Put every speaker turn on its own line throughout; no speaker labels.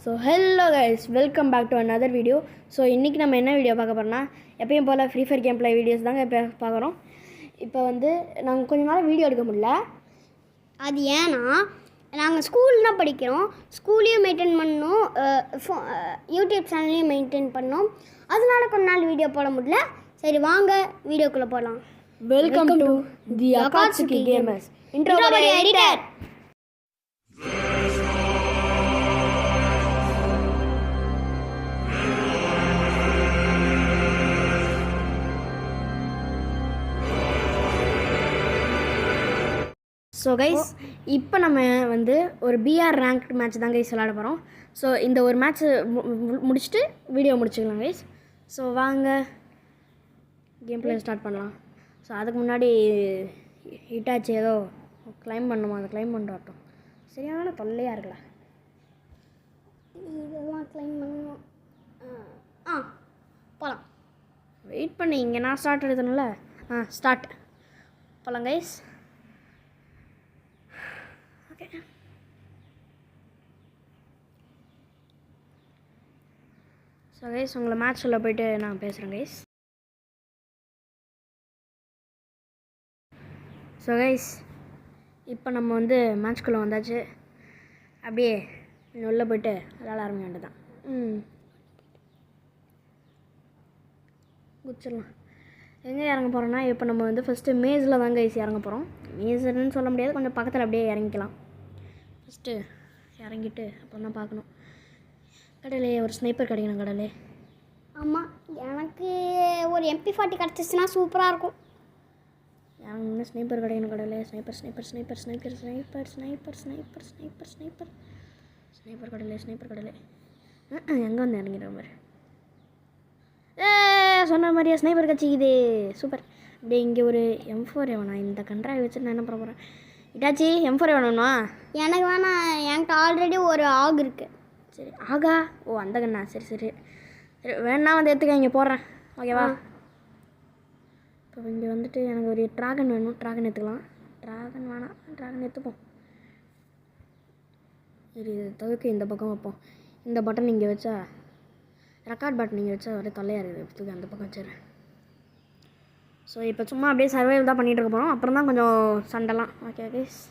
So hello guys, welcome back to another video. So இன்றைக்கி நம்ம என்ன வீடியோ பார்க்க போகிறோம்னா, எப்பயும் போல் Free Fire game play videos தாங்க இப்போ பார்க்குறோம். இப்போ வந்து நாங்கள் கொஞ்ச நாள் வீடியோ எடுக்க முடியல.
அது ஏன்னா நாங்கள் ஸ்கூல் தான் படிக்கிறோம், ஸ்கூல்லையும் மெயின்டைன் பண்ணோம், யூடியூப் சேனல்லையும் மெயின்டைன் பண்ணோம். அதனால கொஞ்ச நாள் வீடியோ போட முடியல. சரி வாங்க வீடியோக்குள்ளே போகலாம்.
Welcome to the Akatsuki gamers.
Intro by editor.
So guys, இப்போ நம்ம வந்து ஒரு பிஆர் ரேங்க்டு மேட்ச் தான் கைஸ் விளாட போகிறோம். ஸோ இந்த ஒரு மேட்ச்சு முடிச்சுட்டு வீடியோ முடிச்சுக்கலாம் கைஸ். ஸோ வாங்க கேம் பிளே ஸ்டார்ட் பண்ணலாம். ஸோ அதுக்கு முன்னாடி ஹிட்டாச்சு ஏதோ கிளைம் பண்ணுமா, அதை கிளைம் பண்ணிட்டு வரட்டும். சரியான தொல்லையாக இருக்குல்ல,
இதெல்லாம் கிளைம் பண்ணணும். போகலாம்.
வெயிட் பண்ணி இங்கே நான் ஸ்டார்ட் எடுத்தணும்ல. ஸ்டார்ட் போகலாம் கைஸ். ஓகே, ஸோ கைஸ் உங்களை மேட்ச்சில் போய்ட்டு நான் பேசுகிறேன் கைஸ். ஸோ கைஸ், இப்போ நம்ம வந்து மேட்ச்குள்ளே வந்தாச்சு. அப்படியே உள்ளே போய்ட்டு விளாட ஆரம்பிக்க வேண்டியதான். குச்சிடலாம். எங்கே இறங்க போகிறோன்னா, இப்போ நம்ம வந்து ஃபஸ்ட்டு மேஸில் தாங்க கைஸ் இறங்க போகிறோம். மேஸ்ன்னு சொல்ல முடியாது, கொஞ்சம் பக்கத்தில் அப்படியே இறங்கிக்கலாம். ஃபஸ்ட்டு இறங்கிட்டு அப்புறம் தான் பார்க்கணும். கடலே ஒரு ஸ்னைப்பர் கிடைக்கணும் கடலே.
ஆமாம், எனக்கு ஒரு MP40 கிடச்சிச்சுன்னா சூப்பராக இருக்கும்.
இறங்கணும்னா ஸ்னைப்பர் கிடைக்கணும் கடலே. Sniper sniper sniper sniper sniper sniper sniper sniper sniper sniper கடலே, ஸ்னைப்பர் கடலே. எங்கே வந்து இறங்கிடுற மாதிரி சொன்ன மாதிரியா ஸ்னைப்பர் கட்சிக்குது. சூப்பர். அப்படியே இங்கே ஒரு M4 வேணாம், இந்த கண்ட்ராய் வச்சுட்டு நான் என்ன பண்ண போகிறேன். இட்டாச்சி M4 வேணும்னா
எனக்கு வேணாம், என்கிட்ட ஆல்ரெடி ஒரு ஆக் இருக்குது.
சரி, ஆகா, ஓ அந்த கண்ணா, சரி சரி சரி, வேணா வந்து எடுத்துக்க, இங்கே போடுறேன் ஓகேவா. இப்போ இங்கே வந்துட்டு எனக்கு ஒரு ட்ராகன் வேணும், ட்ராகன் எடுத்துக்கலாம். ட்ராகன் வேணாம், ட்ராகன் எடுத்துப்போம். சரி, இது தவிர்க்க இந்த பக்கம் வைப்போம். இந்த பட்டன் இங்கே வச்சா, ரெக்கார்ட் பட்டன் இங்கே வச்சா ஒரே தொல்லையாக இருக்குது, எடுத்துக்க அந்த பக்கம் வச்சிடுறேன். ஸோ இப்போ சும்மா அப்படியே சர்வைவல் தான் பண்ணிகிட்டு இருக்க போகிறோம். அப்புறம் தான் கொஞ்சம் சண்டைலாம். ஓகே கைஸ்,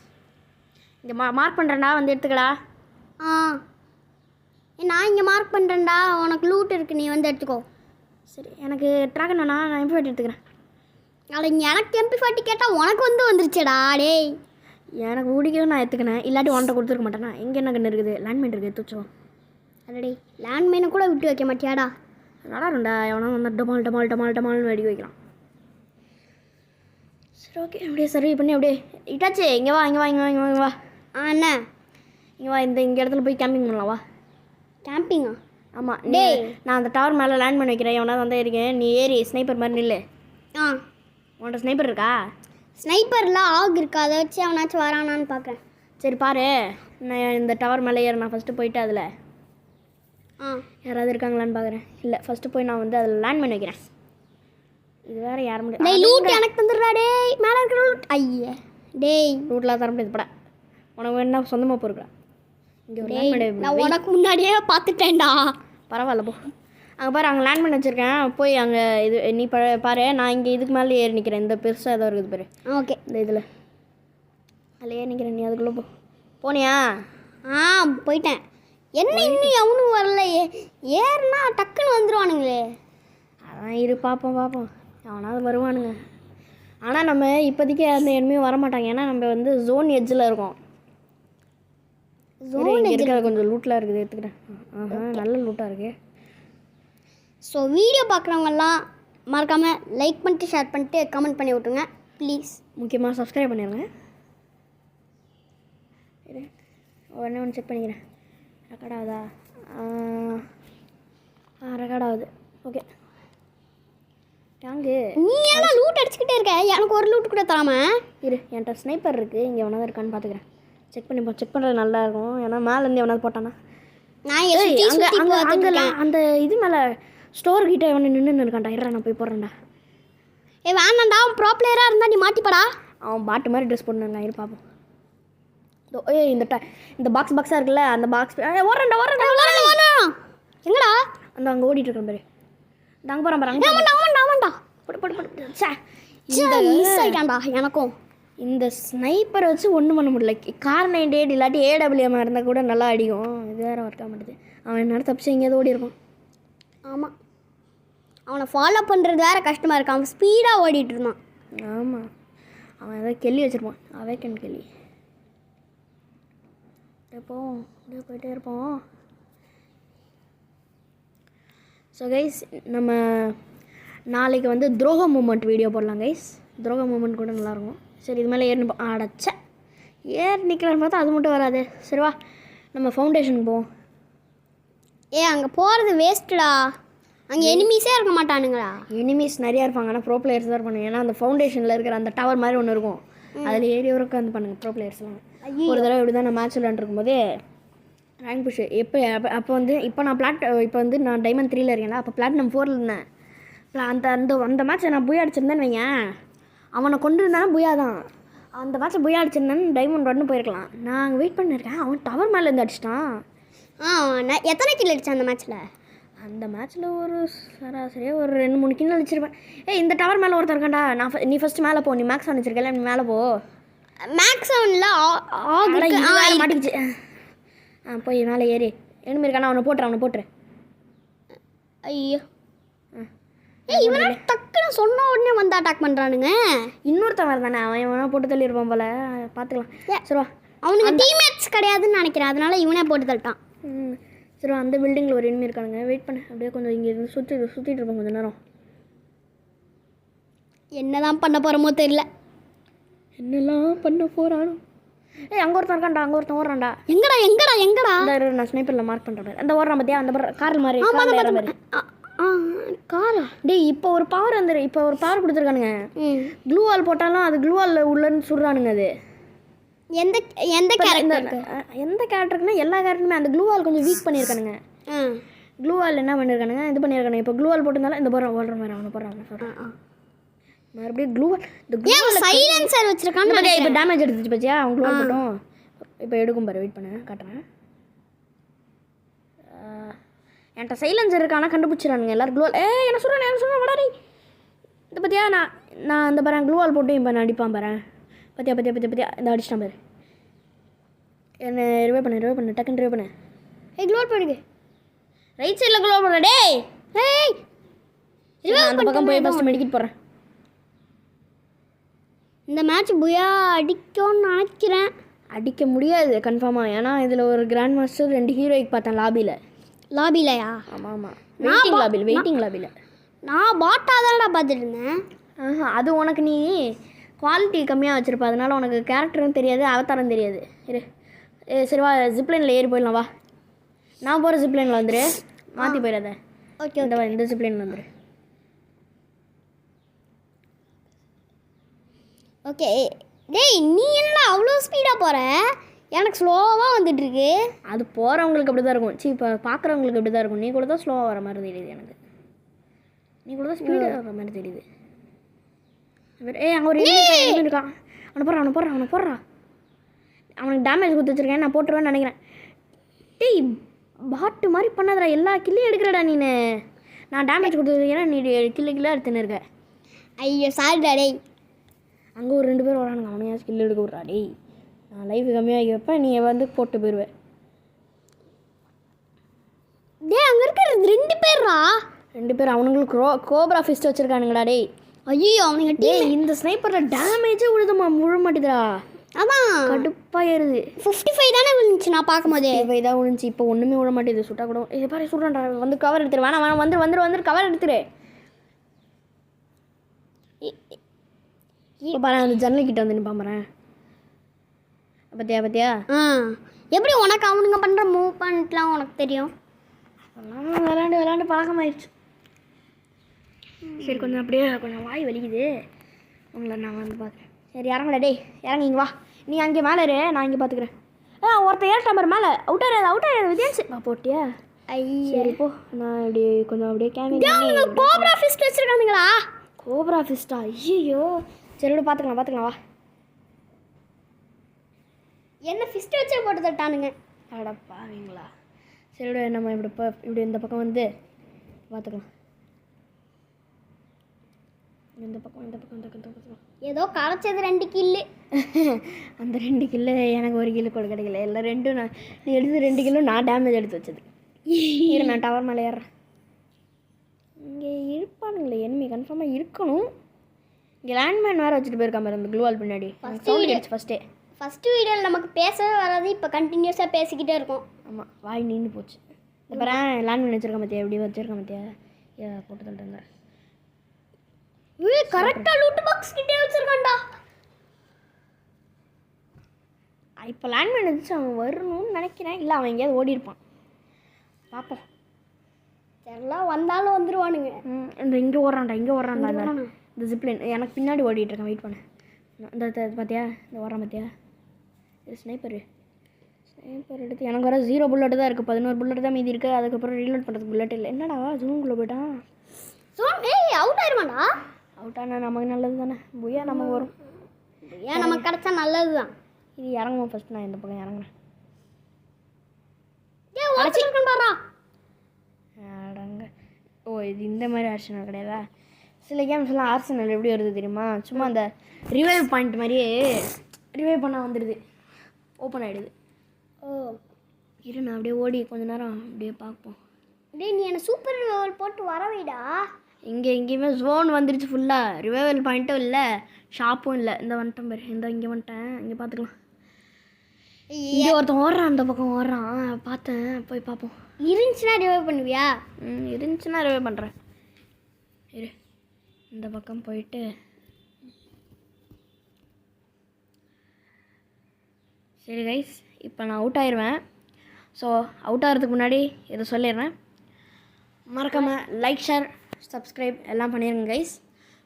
இங்கே மார்க் பண்ணுறேன்டா, வந்து எடுத்துக்கடா.
நான் இங்கே மார்க் பண்ணுறேன்டா, உனக்கு லூட் இருக்குது, நீ வந்து எடுத்துக்கோ.
சரி, எனக்கு ட்ராகன் வேணாம், நான் MP40 எடுத்துக்கிறேன்.
நாளைக்கு எனக்கு MP40 கேட்டால் உனக்கு வந்துருச்சேடா டேய்.
எனக்கு பிடிக்கும், நான் எடுத்துக்கினேன். இல்லாட்டி ஒன்றை கொடுத்துருக்க மாட்டேனா. எங்கே என்ன கண்ணு இருக்குது, லேண்ட்மைன் இருக்குது, எடுத்து
அடடே, லேண்ட்மைனை கூட விட்டு வைக்க மாட்டியாடா.
நல்லா இருக்கும்டா, எவனா வந்து டமால் டமால் டமால் டமால்னு வெடி வைக்கலாம். சரி ஓகே, அப்படியே சர்வே பண்ணி அப்படியே இட்டாச்சு. இங்கே வா, இங்கே வா, இங்கே வா, இங்கே வா.
அண்ணா
இங்கே வா, இங்கே இடத்துல போய் கேம்பிங் பண்ணலாம் வா.
கேம்பிங்கா?
ஆமாம், நான் அந்த டவர் மேலே லேண்ட் பண்ணி வைக்கிறேன். எவனா வந்து இருக்கேன், நீ ஏறி ஸ்னைப்பர் மாதிரி நில்லு. உன்கிட்ட ஸ்னைப்பர் இருக்கா?
ஸ்னைப்பர்லாம் ஆக் இருக்கா, அதை வச்சு அவனாச்சும் வரானான்னு பார்க்குறேன்.
சரி பாரு, நான் இந்த டவர் மேலே ஏறேன். நான் ஃபஸ்ட்டு போயிட்டு அதில் யாராவது இருக்காங்களான்னு பார்க்குறேன். இல்லை, ஃபஸ்ட்டு போய் நான் வந்து அதில் லேண்ட் பண்ணி வைக்கிறேன். இது வேறு யார முடியும்.
டேய், லூட் எனக்கு தந்துடுறா டேய், மேலே இருக்கிற லூட். ஐயே டேய்,
லூட்லாம் தர முடியாது படா. உனக்கு வேணா சொந்தமாக போயிருக்கா. இங்கே
நான் உனக்கு முன்னாடியே பார்த்துட்டேன்டா.
பரவாயில்ல போ. அங்கே பாரு, அங்கே லேண்ட் பண்ணி வச்சுருக்கேன். போய் அங்கே இது நீ பாரு, நான் இங்கே இதுக்கு மேலே ஏறி நிற்கிறேன். இந்த பெருசாக ஏதோ இருக்குது பாரு.
ஓகே,
இந்த இதில் அதில் ஏறி நிற்கிறேன். நீ அதுக்குள்ளே போ. போனியா?
போயிட்டேன். என்ன இன்னும் எவனும் வரலையே? ஏறுனா டக்குன்னு வந்துடுவானுங்களே.
அதான் இரு, பார்ப்போம் பார்ப்போம், அவனாவது வருவானுங்க. ஆனால் நம்ம இப்போதைக்கு அந்த எண்மையும் வரமாட்டாங்க. ஏன்னா நம்ம வந்து ஜோன் எட்ஜில் இருக்கோம். ஜோன் இருக்கிற கொஞ்சம் லூட்டில் இருக்குது, எடுத்துக்கிறேன். நல்ல லூட்டாக இருக்கு.
ஸோ வீடியோ பார்க்குறவங்கெல்லாம் மறக்காமல் லைக் பண்ணிட்டு ஷேர் பண்ணிட்டு கமெண்ட் பண்ணி விட்ருங்க ப்ளீஸ்.
முக்கியமாக சப்ஸ்கிரைப் பண்ணிடுங்க. ஒன்று செக் பண்ணிக்கிறேன். ரெக்கார்ட் ஆகுதா? ரெக்கார்ட் ஆகுது. ஓகே, டேங்கு
நீ ஏன்னா லூட் அடிச்சுக்கிட்டே இருக்க, எனக்கு ஒரு லூட் கூட தராம
இரு. என்கிட்ட ஸ்னைப்பர் இருக்குது, இங்கே எவனாவது இருக்கான்னு பார்த்துக்கிறேன். செக் பண்ணிப்போம். செக் பண்ணுறது நல்லாயிருக்கும். ஏன்னா மேலேருந்து எவனாவது போட்டானா.
நான்
அங்கே அந்த இது மேலே ஸ்டோர் கிட்டே எவனை நின்று இருக்கான்டா. நான் போய் போடுறேன்டா.
வேணாண்டா, அவன் ப்ரோ பிளேயராக இருந்தால் நீ மாட்டிப்படா.
அவன் பாட்டு மாதிரி ட்ரெஸ் போட்டுருங்க. இரு பார்ப்போம். இந்த பாக்ஸாக இருக்குல்ல, அந்த பாக்ஸ் ஓடுறேன்டா.
எங்கடா
அந்த அங்கே ஓடிட்டு இருக்கேன் பாரு. இந்த அங்கே போகிறான் பாரு.
ஆமாண்டா
போடு போடு போடு. சே
மிஸ் ஆயிட்டான்டா எனக்கும்.
இந்த ஸ்னைப்பரை வச்சு ஒன்றும் பண்ண முடியல. கார் 98 இல்லாட்டி AWM இருந்தால் கூட நல்லா அடிக்கும். இது வேறு ஒர்க் ஆக மாட்டேது. அவன் என்ன தப்பிச்சு எங்கேயாவது ஓடி இருப்பான்.
ஆமாம், அவனை ஃபாலோ பண்ணுறது வேறு கஷ்டமாக இருக்கு. அவன் ஸ்பீடாக ஓடிட்டு இருந்தான்.
ஆமாம், அவன் ஏதாவது கெல்லி வச்சுருப்பான். Awaken Kelly. இருப்போம், அப்படியே போயிட்டே இருப்போம். ஸோ கைஸ், நம்ம நாளைக்கு வந்து துரோக மூமெண்ட் வீடியோ போடலாம் கைஸ். துரோக மூமெண்ட் கூட நல்லாயிருக்கும். சரி, இது மேலே ஏறி அடைச்ச ஏறி நிற்கலான்னு பார்த்தா அது மட்டும் வராது. சரிவா, நம்ம ஃபவுண்டேஷனுக்கு போவோம்.
அங்கே போகிறது வேஸ்ட்டுடா. அங்கே எனிமீஸே இருக்க மாட்டானுங்களா?
எனிமீஸ் நிறையா இருப்பாங்க, ஆனால் ப்ரோ பிளேயர்ஸ் தான் இருப்பாங்க. ஏன்னா அந்த ஃபவுண்டேஷனில் இருக்கிற அந்த டவர் மாதிரி ஒன்று இருக்கும், அதில் ஏறி உட்காந்து பண்ணுங்க ப்ரோ பிளேயர்ஸ்லாம். ஒரு தடவை இப்படி தான் நான் மேட்ச் விளையாண்டுருக்கும் போதே ரேங்க் புஷ் அப்போ வந்து இப்போ நான் டைமண்ட் 3ல் இருக்கேன்ல, அப்போ பிளாட்டினம் 4ல் இருந்தேன். அந்த மேட்ச்சை நான் புயா அடிச்சிருந்தேன்னு வைங்க, அவனை கொண்டு இருந்தாலும் புயா தான். அந்த மேட்ச்சை புயா அடிச்சிருந்தேன்னு டைமண்ட் 1 போயிருக்கலாம். நான் அங்கே வெயிட் பண்ணியிருக்கேன், அவன் டவர் மேலே இருந்து அடிச்சிட்டான்.
எத்தனை கில் அடித்தான் அந்த மேட்ச்சில்?
அந்த மேட்ச்சில் ஒரு சராசரியாக ஒரு 2-3 கில் அடிச்சிருப்பேன். இந்த டவர் மேலே ஒருத்தர் இருக்கான்டா. நீ ஃபஸ்ட்டு மேலே போ, நீ மேக்ஸ் அனுப்பிச்சிருக்கல, நீ மேலே போ.
மேக்ஸ் அவனில்
மாட்டிக்கிச்சு. போய் மேலே ஏறி எனிமி இருக்கானா, அவனை போட்டுரு.
ஐயோ, இவனை டக்குன்னு சொன்ன உடனே வந்து அட்டாக் பண்ணுறானுங்க.
இன்னொருத்தன் வரதானே, அவன் இவனா போட்டு தள்ளி இருப்பான் போல. பார்த்துக்கலாம். சரிவா,
அவனுக்கு டீம்மேட்ஸ் கிடையாதுன்னு நினைக்கிறேன், அதனால இவனே போட்டு தள்ளிட்டான்.
சரி, அந்த பில்டிங்கில் ஒரு எனிமி இருக்கானுங்க. வெயிட் பண்ணு, அப்படியே கொஞ்சம் இங்கே இருந்து சுற்றிட்டு இருப்போம் கொஞ்சம் நேரம்.
என்னதான் பண்ண போகிறோமோ தெரியல.
என்னெல்லாம் பண்ண போகிறானோ. அங்கே ஒருத்தன் இருக்கான்டா, அங்கே ஒருத்தன் ஓடுறான்டா.
எங்கடா
இந்த நான் ஸ்னைப்பரில் மார்க் பண்ணுறேன். அந்த ஓடுறான் பார்த்தியா, அந்த காரில் மாதிரி
காரா.
டேய், இப்போ ஒரு பவர் கொடுத்துருக்கானுங்க. க்ளூ வால் போட்டாலும் அது க்ளூ வால் உள்ளன்னு சுடுறானுங்க. அது
எந்த
கேரக்டருக்குன்னா எல்லா கேரக்டருமே அந்த க்ளூ வால் கொஞ்சம் வீக் பண்ணியிருக்கானுங்க. க்ளூ வால் என்ன பண்ணியிருக்கானுங்க, இது பண்ணியிருக்கானுங்க. இப்போ க்ளூ வால் போட்டிருந்தாலும் இந்த ஓடுற மாதிரி அவனை போடுறான். மறுபடியும் க்ளூ வால்
சைலன்சர் வச்சிருக்காங்க.
இப்போ டேமேஜ் எடுத்துச்சு பச்சியா, அவங்க க்ளூ வால் போட்டோம். இப்போ எடுக்கும் பாரு, வெயிட் பண்ண காட்டுறேன். என்கிட்ட சைலன்சர் இருக்கானா கண்டுபிடிச்சிடானுங்க எல்லாரும். க்ளூ வால் என்ன சொல்கிறேன் வடாரி. இந்த பற்றியா நான் அந்த பாரு க்ளூ வால் போட்டு இப்போ நான் அடிப்பான் பாரு. பற்றியா இந்த அடிச்சிட்டான் பாரு. என்ன ரிவே பண்ணு டக்குன்னு ரிவே பண்ணு.
க்ளூ வால் போடுங்க.
ரைட் சைடில் க்ளூ வால் போடுற. டேய் அந்த பக்கம் போய் ஃபஸ்ட்டு மெடிக்கிட் போடுறேன்.
இந்த மேட்ச் புயா அடிக்கும்னு நினைக்கிறேன்.
அடிக்க முடியாது கன்ஃபார்மாக, ஏன்னா இதில் ஒரு கிராண்ட் மாஸ்டர் 2 ஹீரோய்க்கு பார்த்தேன்
லாபிலையா?
ஆமாம், வெயிட்டிங் லாபியில்.
நான் பாட்டாக தானடா பார்த்துட்டு இருந்தேன்.
அது உனக்கு நீ குவாலிட்டி கம்மியாக வச்சுருப்ப, அதனால உனக்கு கேரக்டரும் தெரியாது, அவதாரம் தெரியாது. சரிவா, ஜிப்லைனில் ஏறி போயிடலாம் வா. நான் போகிற ஜிப்லைனில் வந்துடு, மாற்றி போயிடாத.
ஓகே,
இந்த ஜிப்லைனில் வந்துடு.
ஓகே. டேய், நீ என்ன அவ்வளோ ஸ்பீடாக போகிற? எனக்கு ஸ்லோவாக வந்துட்டுருக்கு.
அது போகிறவங்களுக்கு அப்படி தான் இருக்கும். இப்போ பார்க்குறவங்களுக்கு அப்படி தான் இருக்கும். நீ கூட தான் ஸ்லோவாக வர மாதிரி தெரியுது எனக்கு. நீ கூட தான் ஸ்பீடாக வர மாதிரி தெரியுது. அங்கே ஒரு எனிமி இருக்கான். அவனை போடுறான். அவனுக்கு டேமேஜ் கொடுத்து வச்சுருக்கேன், நான் போட்டுருவேன்னு நினைக்கிறேன். டேய், பாட்டு மாதிரி பண்ணாதடா, எல்லா கில்லையும் எடுக்கிறடா நீனு. நான் டேமேஜ் கொடுத்து வச்சுருக்கேன்னா நீ கில்ல எடுத்துன்னு இருக்க.
ஐயோ சாரிடா. டேய்,
அங்கே ஒரு 2 பேர் வரானுங்க, அவனையா ஸ்கில் எடுக்க விட்றா. டேய், நான் லைஃப் கம்மியாகி வைப்பேன், நீ வந்து போட்டு போயிடுவேன்.
டேய், அங்கே இருக்கிற 2 பேர்ரா.
2 பேர் அவனுங்களுக்கு கோப்ரா ஃபிஸ்ட் வச்சுருக்கானுங்கடா. டேய்
ஐயோ, அவனுங்க
டேய், இந்த ஸ்னைப்பரில் டேமேஜே விழ மாட்டேதுடா.
அதான்
கடுப்பாக ஏறுது.
55 தானே விழுந்துச்சு நான் பார்க்கும்போது.
55 தான் விழுந்துச்சு. இப்போ ஒன்றுமே விட மாட்டேது. சுட்டா கூட பாரு சுடுறான்டா. வந்து கவர் எடுத்துரு. வேணாம் வந்து கவர் எடுத்துரு. இப்போ பாரு, அந்த ஜன்னல் கிட்ட வந்து நிற்பான் பாரு. பத்தியா
எப்படி உனக்கு அவனுங்க பண்ணுற மூவ் பண்ணிட்டுலாம் உனக்கு தெரியும்?
விளாண்டு பழக்கமாயிடுச்சு. சரி, கொஞ்சம் வாய் வலிக்குது. உங்களை நான் வந்து பார்க்குறேன். சரி, இறங்கல. டேய், இறங்கி இங்கே வா. நீ அங்கே மேலே இரு, நான் இங்கே பார்த்துக்கிறேன். ஒருத்தர் ஏறிட்டான் பாரு மேலே. அவுட்டார் வித்தியாசு போட்டியா? சரி போ. நான் இப்படி கொஞ்சம் அப்படியே camera
cobra fist வச்சுருக்கானுங்களா?
Cobra fiesta? ஐயோ, சரி விட பார்த்துக்கலாம் வா.
என்ன ஃபிஸ்ட் வச்சே போட்டு தட்டானுங்க.
அடப்பாவீங்களா? சரி விடு, நம்ம இப்படி இந்த பக்கம் வந்து பார்த்துக்கலாம். இந்த பக்கம் இந்த பக்கம்
ஏதோ களைச்சது 2 கில்லு.
அந்த 2 கிலோ எனக்கு 1 கிலோ கூட கிடைக்கல. எல்லாம் 2 நீ எடுத்து 2 கிலோ நான் டேமேஜ் எடுத்து வச்சது. இரு நான் டவர் மேலே ஏறுறேன். இங்கே இருப்பானுங்களே எனிமி கன்ஃபார்மாக இருக்கணும். இங்கே லேண்ட்மேன் வேறு வச்சுட்டு போயிருக்காம அந்த க்ளூவால் பின்னாடி சவுண்ட் கேட்ச்சு
ஃபஸ்ட்டு வீடியோவில் நமக்கு பேசவே வராது. இப்போ கண்டினியூஸாக பேசிக்கிட்டே இருக்கோம்.
ஆமாம், வாய் நின்று போச்சு. இப்போ லேண்ட்மேன் வச்சுருக்கேன் பார்த்தியா, எப்படி வச்சுருக்கேன் பார்த்தியா, போட்டு தள்ளிட்டு இருந்தேன்.
கரெக்டாக லூட் பாக்ஸ் கிட்டே வச்சுருக்கான்டா.
இப்போ லேண்ட்மேன் வச்சு அவன் வரணும்னு நினைக்கிறேன். இல்லை அவன் எங்கேயாவது ஓடி இருப்பான், பார்ப்போம்.
எல்லாம் வந்தாலும் வந்துடுவானுங்க.
இந்த இங்கே ஓடுறான்டா இந்த ஜிப்லைன் எனக்கு பின்னாடி ஓடிட்டுருக்கேன். வெயிட் பண்ணு. இந்த பார்த்தியா, இந்த ஓடுறான் பார்த்தியா, இது ஸ்னைப்பர் எடுத்து எனக்கு வர 0 புல்லட் தான் இருக்குது. 11 புல்லட் தான் மீதி இருக்குது. அதுக்கப்புறம் ரீலோட் பண்ணுறதுக்கு புல்லட் இல்லை. என்னடா ஜூங்குள்ளே போயிட்டான்.
அவுட் ஆயிருமாடா.
அவுட் ஆனால் நமக்கு நல்லது தானே. புயா நமக்கு வரும்.
ஏன் நமக்கு கிடச்சா நல்லது தான்.
இது இறங்குவோம் ஃபஸ்ட். நான் இந்த பக்கம் இறங்குறேன். அடங்க. ஓ இது இந்த மாதிரி ஆர்சனல் கிடையாதா? சில கேம்ஸ்லாம் ஆர்சனல் எப்படி வருது தெரியுமா? சும்மா அந்த ரிவைவ் பாயிண்ட் மாதிரியே ரிவைவ் பண்ணால் வந்துடுது, ஓப்பன் ஆகிடுது.
ஓ
இரு நான் அப்படியே ஓடி கொஞ்ச நேரம் அப்படியே பார்ப்போம்.
டேய் நீ என்ன சூப்பர் ரிவைவல் போட்டு வரவைடா.
எங்கேயுமே ஜோன் வந்துடுச்சு ஃபுல்லாக. ரிவைவல் பாயிண்ட்டும் இல்லை, ஷாப்பும் இல்லை. இந்த வந்துட்டேன் பாரு, இங்கே வந்துட்டேன். இங்கே பார்த்துக்கலாம். இங்கே ஒருத்தன் ஓடுறான், அந்த பக்கம் ஓடுறான், பார்த்தேன். போய் பார்ப்போம்.
இருந்துச்சுன்னா ரிவைவ் பண்ணுவியா?
இருந்துச்சுன்னா ரிவைவ் பண்ணுறேன். இரு இந்த பக்கம் போயிட்டு சரி கைஸ், இப்போ நான் அவுட் ஆயிடுவேன். ஸோ அவுட் ஆகிறதுக்கு முன்னாடி இதை சொல்லிடுறேன். மறக்காமல் லைக், ஷேர், சப்ஸ்கிரைப் எல்லாம் பண்ணிடுங்க கைஸ்.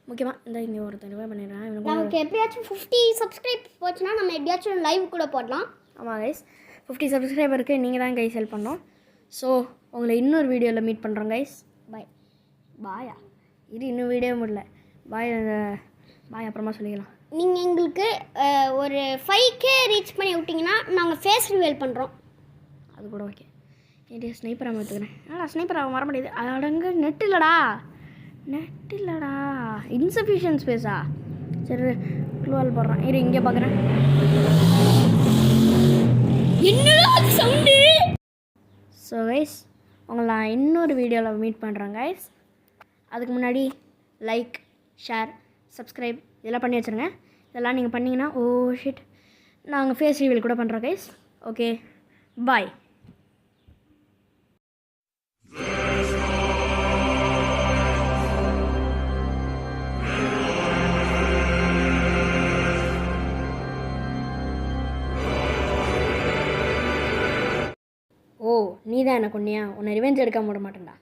முக்கியமாக இந்த இங்கே ஒருத்தர் ரிவைவ் பண்ணிடுறேன்.
நமக்கு எப்படியாச்சும் 50 சப்ஸ்கிரைப் போச்சுன்னா நம்ம எப்படியாச்சும் லைவ் கூட போடலாம்.
ஆமாம் கைஸ், 50 சப்ஸ்கிரைபருக்கு நீங்கள் தான் கைஸ் ஹெல்ப் பண்ணோம். ஸோ உங்களை இன்னொரு வீடியோவில் மீட் பண்ணுறோம் கைஸ். பாய். பாயா இது இன்னும் வீடியோ முடியல. பாய். பாய் அப்புறமா சொல்லிக்கலாம்.
நீங்கள் எங்களுக்கு ஒரு 5K ரீச் பண்ணி விட்டிங்கன்னா நாங்கள் ஃபேஸ் ரிவீல் பண்ணுறோம்.
அது கூட ஓகே. ஏடி ஸ்னைப்பர் ஆக எடுத்துக்கிறேன். ஸ்னைப்பர் ஆக வர முடியுது. அடங்க நெட் இல்லைடா, இன்சஃபிஷியன்ட் ஸ்பேஸா? சரி க்ளூவால் போடுறான். இரு இங்கே பார்க்குறேன். என்னடா சவுண்டு? ஸோ கைஸ் உங்களை நான் இன்னொரு வீடியோவில் மீட் பண்ணுறேன் கைஸ். அதுக்கு முன்னாடி லைக், ஷேர், சப்ஸ்கிரைப் இதெல்லாம் பண்ணி வச்சுருங்க. இதெல்லாம் நீங்கள் பண்ணிங்கன்னா ஓ ஷிட் நாங்கள் ஃபேஸ் ரிவீல் கூட பண்ணுறோம் கைஸ். Okay bye. ஓ நீ தான் என்ன கொன்னியா? உன்னை ரிவெஞ்ச் எடுக்காம விட மாட்டேன்டா.